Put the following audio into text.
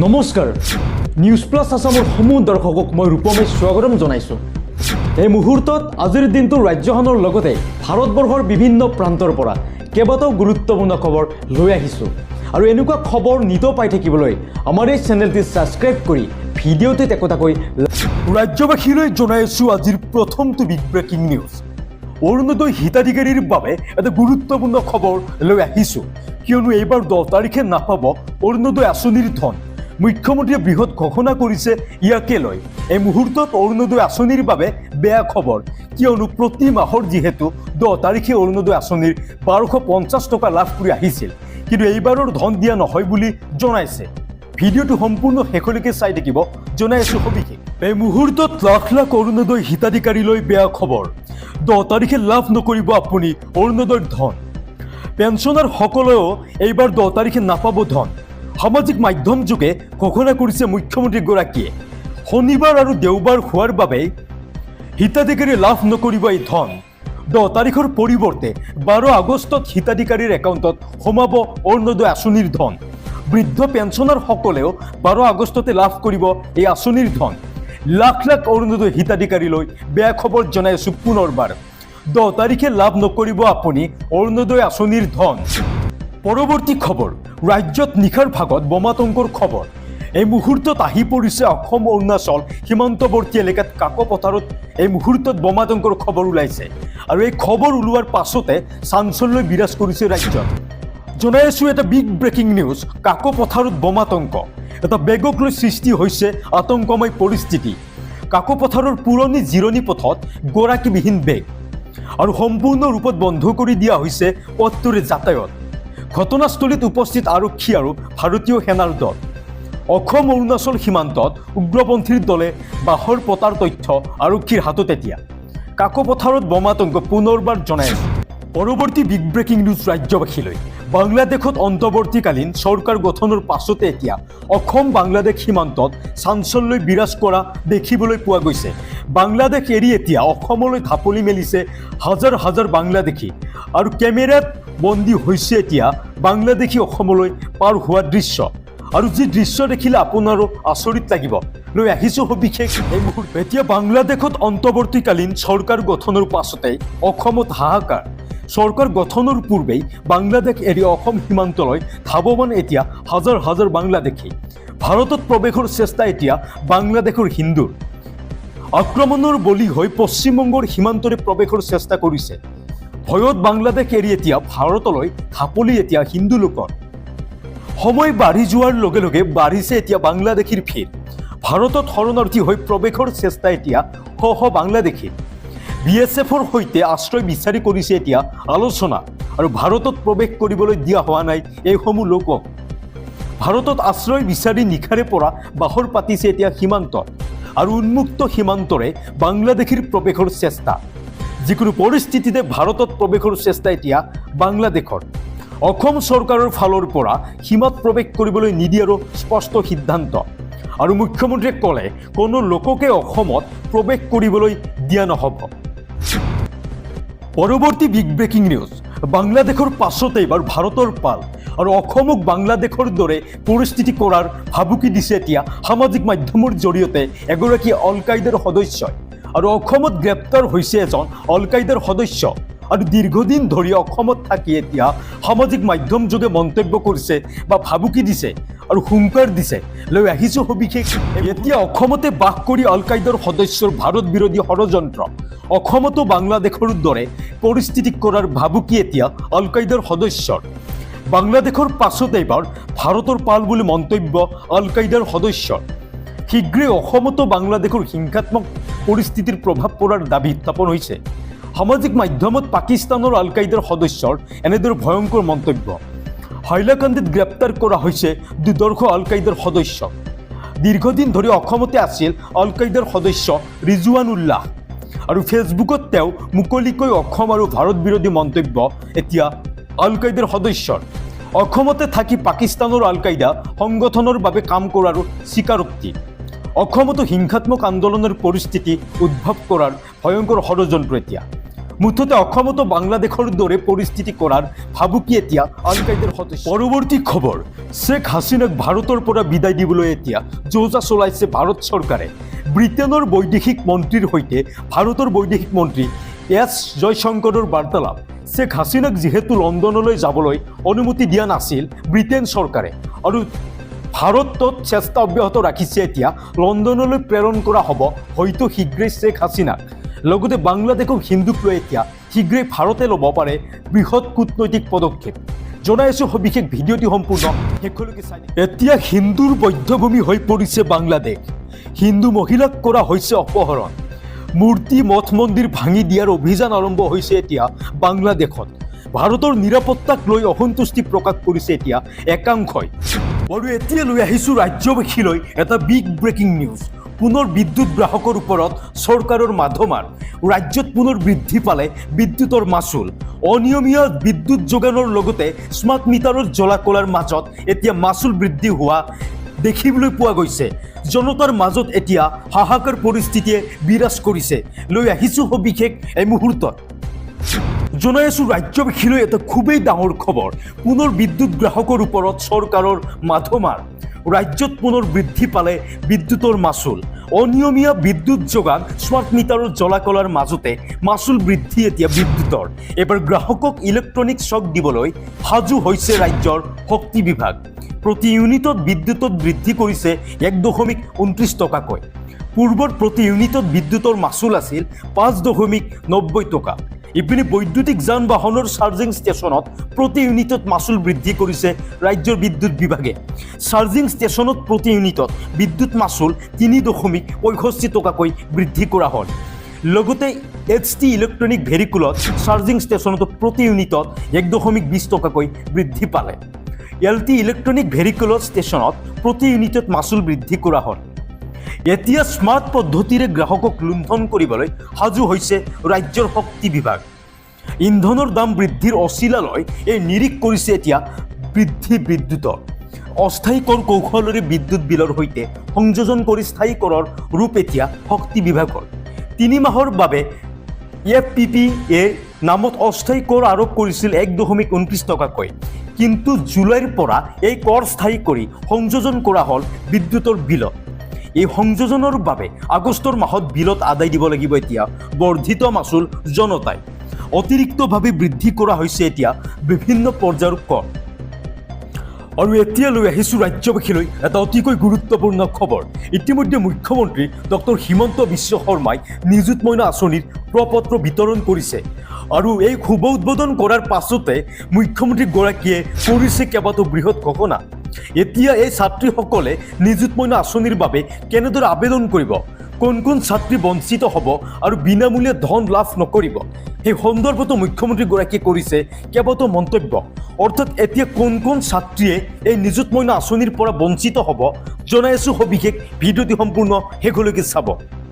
নমস্কাৰ news plus আসামৰ সমূহ দৰ্শকক মই ৰূপমেশ স্বাগতম জনাইছোঁ। এই মুহূৰ্তত আজিৰ দিনটো ৰাজ্যখনৰ লগতে ভাৰতবৰ্ষৰ বিভিন্ন প্ৰান্তৰ পৰা কেইবাটাও গুৰুত্বপূৰ্ণ খবৰ লৈ আহিছোঁ আৰু এনেকুৱা খবৰ নিতৌ পাই থাকিবলৈ আমাৰ এই চেনেলটি ছাবস্ক্ৰাইব কৰি ভিডিঅ'টোত একোটাকৈ ৰাজ্যবাসীলৈ জনাইছোঁ আজিৰ প্ৰথমটো বিগ ব্ৰেকিং নিউজ। অৰুণোদয় হিতাধিকাৰীৰ বাবে এটা গুৰুত্বপূৰ্ণ খবৰ লৈ আহিছোঁ, কিয়নো এইবাৰ 10 তাৰিখে নাপাব অৰুণোদয় আঁচনিৰ ধন। মুখ্যমন্ত্ৰীয়ে বৃহৎ ঘোষণা কৰিছে ইয়াকে লৈ। এই মুহূৰ্তত অৰুণোদয় আঁচনিৰ বাবে বেয়া খবৰ, কিয়নো প্ৰতি মাহৰ যিহেতু 10 তাৰিখে অৰুণোদয় আঁচনিৰ 1250 টকা লাভ কৰি আহিছিল, কিন্তু এইবাৰৰ ধন দিয়া নহয় বুলি জনাইছে। ভিডিঅ'টো সম্পূৰ্ণ শেষলৈকে চাই থাকিব, জনাই আছোঁ সবিশেষ। এই মুহূৰ্তত লাখ লাখ অৰুণোদয় হিতাধিকাৰীলৈ বেয়া খবৰ। 10 তাৰিখে লাভ নকৰিব আপুনি অৰুণোদয়ৰ ধন। পেঞ্চনাৰসকলেও এইবাৰ 10 তাৰিখে নাপাব ধন। সামাজিক মাধ্যম যোগে ঘোষণা কৰিছে মুখ্যমন্ত্ৰীগৰাকীয়ে। শনিবাৰ আৰু দেওবাৰ হোৱাৰ বাবে হিতাধিকাৰীয়ে লাভ নকৰিব এই ধন। 10 তাৰিখৰ পৰিৱৰ্তে 12 আগষ্টত হিতাধিকাৰীৰ একাউণ্টত সোমাব অৰুণোদয় আঁচনিৰ ধন। বৃদ্ধ পেঞ্চনাৰসকলেও 12 আগষ্টতে লাভ কৰিব এই আঁচনিৰ ধন। লাখ লাখ অৰুণোদয় হিতাধিকাৰীলৈ বেয়া খবৰ জনাই আছোঁ পুনৰবাৰ। 10 তাৰিখে লাভ নকৰিব আপুনি অৰুণোদয় আঁচনিৰ ধন। পৰৱৰ্তী খবৰ, ৰাজ্যত নিশাৰ ভাগত বোমাতংকৰ খবৰ। এই মুহূৰ্তত আহি পৰিছে অসম অৰুণাচল সীমান্তৱৰ্তী এলেকাত কাকপথাৰত এই মুহূৰ্তত বোমাতংকৰ খবৰ ওলাইছে আৰু এই খবৰ ওলোৱাৰ পাছতে চাঞ্চল্য বিৰাজ কৰিছে ৰাজ্যত। জনাই আছোঁ এটা বিগ ব্ৰেকিং নিউজ, কাকপথাৰত বোমাতংক। এটা বেগক লৈ সৃষ্টি হৈছে আতংকময় পৰিস্থিতি। কাকপথাৰৰ পুৰণি জিৰণি পথত গৰাকীবিহীন বেগ আৰু সম্পূৰ্ণ ৰূপত বন্ধ কৰি দিয়া হৈছে পথটোৰে যাতায়াত। ঘটনাস্থলীত উপস্থিত আৰক্ষী আৰু ভাৰতীয় সেনাৰ দল। অসম অৰুণাচল সীমান্তত উগ্ৰপন্থীৰ দলে বাহৰ পতাৰ তথ্য আৰক্ষীৰ হাতত এতিয়া। কাকপথাৰত বোমাতংক পুনৰবাৰ জনাই আছোঁ। পৰৱৰ্তী বিগ ব্ৰেকিং নিউজ ৰাজ্যবাসীলৈ। বাংলাদেশত অন্তৱৰ্তীকালীন চৰকাৰ গঠনৰ পাছতে এতিয়া অসম বাংলাদেশ সীমান্তত চাঞ্চল্য বিৰাজ কৰা দেখিবলৈ পোৱা গৈছে। বাংলাদেশ এৰি এতিয়া অসমলৈ ঢাপলি মেলিছে হাজাৰ হাজাৰ বাংলাদেশী আৰু কেমেৰাত বন্দী হৈছে এতিয়া বাংলাদেশী অসমলৈ পাৰ হোৱা দৃশ্য। আৰু যি দৃশ্য দেখিলে আপোনাৰো আচৰিত লাগিব। লৈ আহিছোঁ সবিশেষ এই মুহূৰ্তত। এতিয়া বাংলাদেশত অন্তৱৰ্তীকালীন চৰকাৰ গঠনৰ পাছতে অসমত হাহাকাৰ। চৰকাৰ গঠনৰ পূৰ্বেই বাংলাদেশ এৰি অসম সীমান্তলৈ ধাৱমান এতিয়া হাজাৰ হাজাৰ বাংলাদেশী। ভাৰতত প্ৰৱেশৰ চেষ্টা এতিয়া বাংলাদেশৰ হিন্দুৰ। আক্ৰমণৰ বলি হৈ পশ্চিমবংগৰ সীমান্তৰে প্ৰৱেশৰ চেষ্টা কৰিছে। ভয়ত বাংলাদেশ এৰি এতিয়া ভাৰতলৈ ঢাপলি এতিয়া হিন্দু লোকৰ। সময় বাঢ়ি যোৱাৰ লগে লগে বাঢ়িছে এতিয়া বাংলাদেশীৰ ভিৰ। ভাৰতত শৰণাৰ্থী হৈ প্ৰৱেশৰ চেষ্টা এতিয়া শ বাংলাদেশী। BSFৰ সৈতে আশ্ৰয় বিচাৰি কৰিছে এতিয়া আলোচনা আৰু ভাৰতত প্ৰৱেশ কৰিবলৈ দিয়া হোৱা নাই এইসমূহ লোকক। ভাৰতত আশ্ৰয় বিচাৰি নিশাৰে পৰা বাহৰ পাতিছে এতিয়া সীমান্তত আৰু উন্মুক্ত সীমান্তৰে বাংলাদেশীৰ প্ৰৱেশৰ চেষ্টা। যিকোনো পৰিস্থিতিতে ভাৰতত প্ৰৱেশৰ চেষ্টা এতিয়া বাংলাদেশৰ। অসম চৰকাৰৰ ফালৰ পৰা সীমাত প্ৰৱেশ কৰিবলৈ নিদিয়াৰো স্পষ্ট সিদ্ধান্ত আৰু মুখ্যমন্ত্ৰীয়ে ক'লে কোনো লোককে অসমত প্ৰৱেশ কৰিবলৈ দিয়া নহ'ব। পৰৱৰ্তী বিগ ব্ৰেকিং নিউজ, বাংলাদেশৰ পাছতে এইবাৰ ভাৰতৰ পাল আৰু অসমক বাংলাদেশৰ দৰে পৰিস্থিতি কৰাৰ ভাবুকি দিছে এতিয়া সামাজিক মাধ্যমৰ জৰিয়তে এগৰাকী অল কায়দাৰ সদস্যই। আৰু অসমত গ্ৰেপ্তাৰ হৈছে এজন অল কায়দাৰ সদস্য আৰু দীৰ্ঘদিন ধৰি অসমত থাকি এতিয়া সামাজিক মাধ্যম যোগে মন্তব্য কৰিছে বা ভাবুকি দিছে আৰু হুংকাৰ দিছে। লৈ আহিছোঁ সবিশেষ। এতিয়া অসমতে বাস কৰি অল কায়দাৰ সদস্যৰ ভাৰত বিৰোধী ষড়যন্ত্ৰ। অসমতো বাংলাদেশৰ দৰে পৰিস্থিতি কৰাৰ ভাবুকি এতিয়া অল কায়দাৰ সদস্যৰ। বাংলাদেশৰ পাছত এইবাৰ ভাৰতৰ পাল বুলি মন্তব্য অল কায়দাৰ সদস্যৰ। শীঘ্ৰেই অসমতো বাংলাদেশৰ হিংসাত্মক পৰিস্থিতিৰ প্ৰভাৱ পৰাৰ দাবী উত্থাপন হৈছে। সামাজিক মাধ্যমত পাকিস্তানৰ অল কায়দাৰ সদস্যৰ এনেদৰে ভয়ংকৰ মন্তব্য। হাইলাকান্দিত গ্ৰেপ্তাৰ কৰা হৈছে দুৰ্ধৰ্ষ অল কায়দাৰ সদস্য। দীৰ্ঘদিন ধৰি অসমতে আছিল অল কায়দাৰ সদস্য ৰিজৱান উল্লাহ আৰু ফেচবুকত তেওঁ মুকলিকৈ অসম আৰু ভাৰত বিৰোধী মন্তব্য এতিয়া অল কায়দাৰ সদস্যৰ। অসমতে থাকি পাকিস্তানৰ অল কায়দা সংগঠনৰ বাবে কাম কৰাৰো স্বীকাৰোক্তি। অসমতো হিংসাত্মক আন্দোলনৰ পৰিস্থিতি উদ্ভৱ কৰাৰ ভয়ংকৰ ষড়যন্ত্ৰ এতিয়া। মুঠতে অসমতো বাংলাদেশৰ দৰে পৰিস্থিতি কৰাৰ ভাবুকি এতিয়া আল কায়দাৰ সদস্য। পৰৱৰ্তী খবৰ, শ্বেখ হাছিনাক ভাৰতৰ পৰা বিদায় দিবলৈ এতিয়া যোজা চলাইছে ভাৰত চৰকাৰে। ব্ৰিটেইনৰ বৈদেশিক মন্ত্ৰীৰ সৈতে ভাৰতৰ বৈদেশিক মন্ত্ৰী এছ জয়শংকৰৰ বাৰ্তালাপ। শ্বেখ হাছিনাক যিহেতু লণ্ডনলৈ যাবলৈ অনুমতি দিয়া নাছিল ব্ৰিটেইন চৰকাৰে, আৰু ভাৰতত চেষ্টা অব্যাহত ৰাখিছে এতিয়া লণ্ডনলৈ প্ৰেৰণ কৰা হ'ব হয়তো শীঘ্ৰেই শ্বেখ হাছিনাক। লগতে বাংলাদেশক হিন্দুক লৈ এতিয়া শীঘ্ৰেই ভাৰতে ল'ব পাৰে বৃহৎ কূটনৈতিক পদক্ষেপ। জনাই আছোঁ সবিশেষ ভিডিঅ'টি সম্পূৰ্ণ শেষলৈকে চাই। এতিয়া হিন্দুৰ বধ্যভূমি হৈ পৰিছে বাংলাদেশ। হিন্দু মহিলাক কৰা হৈছে অপহৰণ। মূৰ্তি মঠ মন্দিৰ ভাঙি দিয়াৰ অভিযান আৰম্ভ হৈছে এতিয়া বাংলাদেশত। ভাৰতৰ নিৰাপত্তাক লৈ অসন্তুষ্টি প্ৰকাশ কৰিছে এতিয়া একাংশই। আৰু এতিয়া লৈ আহিছোঁ ৰাজ্যবাসীলৈ এটা বিগ ব্ৰেকিং নিউজ। পুনৰ বিদ্যুৎ গ্ৰাহকৰ ওপৰত চৰকাৰৰ মাধমাৰ। ৰাজ্যত পুনৰ বৃদ্ধি পালে বিদ্যুতৰ মাচুল। অনিয়মীয়া বিদ্যুৎ যোগানৰ লগতে স্মাৰ্ট মিটাৰৰ জ্বলা কলাৰ মাজত এতিয়া মাচুল বৃদ্ধি হোৱা দেখিবলৈ পোৱা গৈছে। জনতাৰ মাজত এতিয়া হাহাকাৰ পৰিস্থিতিয়ে বিৰাজ কৰিছে। লৈ আহিছোঁ সবিশেষ এই মুহূৰ্তত। জনাই আছোঁ ৰাজ্যবাসীলৈ এটা খুবেই ডাঙৰ খবৰ। পুনৰ বিদ্যুৎ গ্ৰাহকৰ ওপৰত চৰকাৰৰ মাধমাৰ। ৰাজ্যত পুনৰ বৃদ্ধি পালে বিদ্যুতৰ মাচুল। অনিয়মীয়া বিদ্যুৎ যোগান, স্মাৰ্ট মিটাৰৰ জ্বলা কলাৰ মাজতে মাচুল বৃদ্ধি এতিয়া বিদ্যুতৰ। এবাৰ গ্ৰাহকক ইলেক্ট্ৰনিক শ্বক দিবলৈ সাজু হৈছে ৰাজ্যৰ শক্তি বিভাগ। প্ৰতি ইউনিটত বিদ্যুতত বৃদ্ধি কৰিছে 1.29 টকাকৈ। পূৰ্বৰ প্ৰতি ইউনিটত বিদ্যুতৰ মাচুল আছিল 5.90 টকা। ইপিনে বৈদ্যুতিক যান বাহনৰ চাৰ্জিং ষ্টেচনত প্ৰতি ইউনিটত মাচুল বৃদ্ধি কৰিছে ৰাজ্যৰ বিদ্যুৎ বিভাগে। চাৰ্জিং ষ্টেচনত প্ৰতি ইউনিটত বিদ্যুৎ মাচুল 3.65 টকাকৈ বৃদ্ধি কৰা হ'ল। লগতে HT ইলেক্ট্ৰনিক ভেহিকুলত চাৰ্জিং ষ্টেচনতো প্ৰতি ইউনিটত 1.20 টকাকৈ বৃদ্ধি পালে। LT ইলেক্ট্ৰনিক ভেহিকুলৰ ষ্টেচনত প্ৰতি ইউনিটত মাচুল বৃদ্ধি কৰা হ'ল। এতিয়া স্মাৰ্ট পদ্ধতিৰে গ্ৰাহকক লুণ্ঠন কৰিবলৈ সাজু হৈছে ৰাজ্যৰ শক্তি বিভাগ। ইন্ধনৰ দাম বৃদ্ধিৰ অচিলালৈ এই নিৰীখ কৰিছে এতিয়া বৃদ্ধি বিদ্যুতৰ। অস্থায়ী কৰ কৌশলেৰে বিদ্যুৎ বিলৰ সৈতে সংযোজন কৰি স্থায়ী কৰৰ ৰূপ এতিয়া শক্তি বিভাগৰ। 3 মাহৰ বাবে FPPA নামত অস্থায়ী কৰ আৰোপ কৰিছিল 1.29 টকাকৈ। কিন্তু জুলাইৰ পৰা এই কৰ স্থায়ী কৰি সংযোজন কৰা হ'ল বিদ্যুতৰ বিলত। এই সংযোজনৰ বাবে আগষ্টৰ মাহত বিলত আদায় দিব লাগিব এতিয়া বৰ্ধিত মাচুল জনতাই। অতিৰিক্তভাৱে বৃদ্ধি কৰা হৈছে এতিয়া বিভিন্ন পৰ্যায়ৰ কৰ। আৰু এতিয়া লৈ আহিছোঁ ৰাজ্যবাসীলৈ এটা অতিকৈ গুৰুত্বপূৰ্ণ খবৰ। ইতিমধ্যে মুখ্যমন্ত্ৰী ডক্টৰ হিমন্ত বিশ্ব শৰ্মাই নিযুত মইনা আঁচনিৰ প্ৰপত্ৰ বিতৰণ কৰিছে। আৰু এই শুভ উদ্বোধন কৰাৰ পাছতে মুখ্যমন্ত্ৰীগৰাকীয়ে কৰিছে কেইবাটাও বৃহৎ ঘোষণা। এতিয়া এই ছাত্ৰীসকলে নিযুত মইনা আঁচনিৰ বাবে কেনেদৰে আবেদন কৰিব, কোন কোন ছাত্ৰী বঞ্চিত হ'ব আৰু বিনামূলীয়া ধন লাভ নকৰিব, সেই সন্দৰ্ভতো মুখ্যমন্ত্ৰীগৰাকীয়ে কৰিছে কেইবাটাও মন্তব্য। অৰ্থাৎ এতিয়া কোন কোন ছাত্ৰীয়ে এই নিযুত মইনা আঁচনিৰ পৰা বঞ্চিত হ'ব জনাই আছোঁ সবিশেষ ভিডিঅ'টি সম্পূৰ্ণ শেষলৈকে চাব।